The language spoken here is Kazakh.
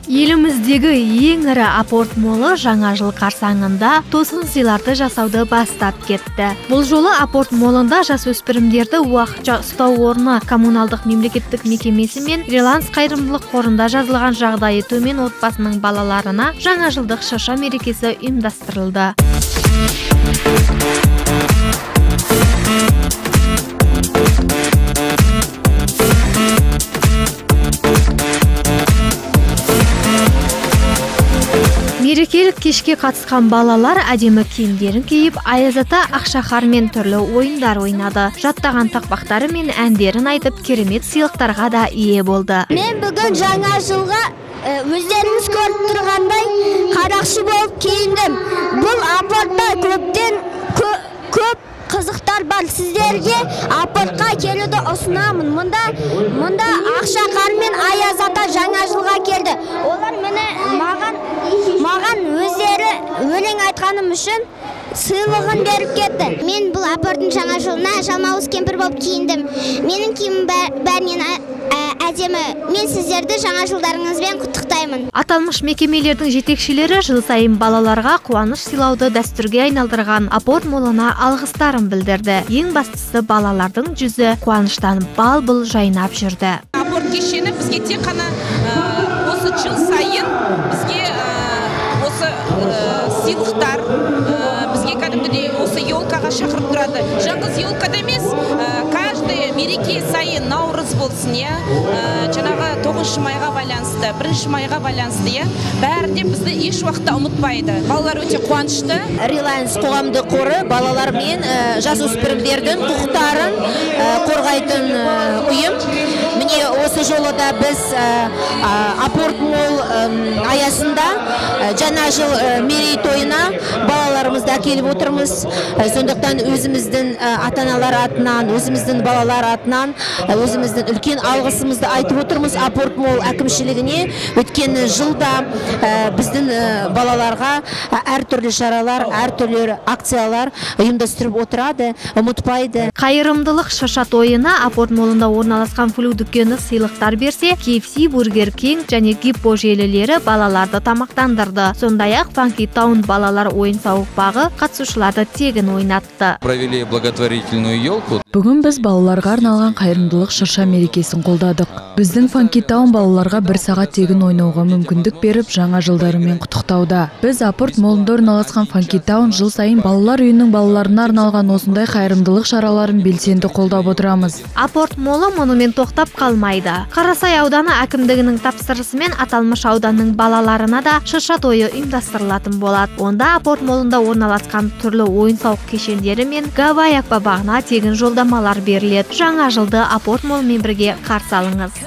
Еліміздегі ең ірі апорт молы жаңа жыл қарсаңында тосын сыйларды жасауды бастап кетті. Бұл жолы апорт молында жасөспірімдерді уақытша ұстау орны коммуналдық мемлекеттік мекемесі мен фриланс қайырымдылық қорында жазылған жағдайы төмен отбасының балаларына жаңа жылдық шырша мерекесі ұйымдастырылды. Мерекелік кешке қатысқан балалар әдемі киімдерін киіп, аяз ата ақшақармен түрлі ойындар ойнады. Жаттаған тақпақтары мен әндерін айтып, керемет сыйлықтарға да ие болды. Мен бүгін жаңа жылға өздеріңіз көріп тұрғандай қарақшы болып киіндім. Бұл апортта көп қызықтар бар. Сіздерге апортқа келуді ұсынамын. Мұнда ақшақар мен аяз ата жаңа жылға келді. Олар маған өздері өлең айтқаным үшін сыйлығын беріп кетті. Мен бұл апорттың жаңа жылына жалмауыз кемпір болып киіндім. Менің киімім бәрінен әдемі. Мен сіздерді жаңа жылдарыңызбен құттықтаймын. Аталмыш мекемелердің жетекшілері жыл сайын балаларға қуаныш сыйлауды дәстүрге айналдырған апорт молына алғыстарын білдірді. Ең бастысы балалардың жүзі қуаныштан бал-бұл жайнап жүрді. Апорт кешені бізге тек қана осы жыл сайын бізге осы сыйлықтар бізге кәдімгідей осы елкаға шақырып тұрады. Жалғыз елкада емес, каждый мереке сайын наурыз болсын, жаңағы 9 майға байланысты, 1 майға байланысты, бәрі де бізді еш уақытта ұмытпайды. Балалар өте қуанышты. Релайнс қоғамдық қоры балалар мен жасөспірімдердің құқықтарын қорғайтын ұйым. Міне осы жолы да біз апорт мол аясында жаңа жыл мерейтойына балаларымызды әкеліп отырмыз. Сондықтан өзіміздің ата-аналар атынан, өзіміздің балалар атынан, өзіміздің үлкен алғысымызды айтып отырмыз апорт мол әкімшілігіне. Өткен жылда біздің балаларға әртүрлі шаралар, әртүрлі акциялар ұйымдастырып отырады, ұмытпайды. Қайырымдылық шырша тойына апорт молында орналасқан флю дүкені сыйлықтар берсе, KFC, Burger King және Гиппо желілері балаларды тамақтандырды. Сондай-ақ Funky Town балалар ойын-сауық бағы қатысушыларды тегін ойнатты. Провели благотворительную елку. Бүгін біз балаларға арналған қайырымдылық шырша мерекесін қолдадық. Біздің Funky Town балаларға 1 сағат тегін ойнауға мүмкіндік беріп, жаңа жылдарымен құттықтауда. Біз апорт молында орналасқан Funky Town жыл сайын балалар үйінің балаларына арналған осындай қайырымдылық шараларын белсенді қолдап отырамыз. Апорт молы мұнымен тоқтап қалмайды. Қарасай ауданы әкімдігінің тапсырысымен аталмыш ауданның балаларына да шырша тойы ұйымдастырылатын болады. Онда апорт молында орналасқан түрлі ойын-сауық кешендері мен Гавай аквапаркына тегін жолдамалар беріледі. Жаңа жылды апорт молымен бірге қарсы алыңыз.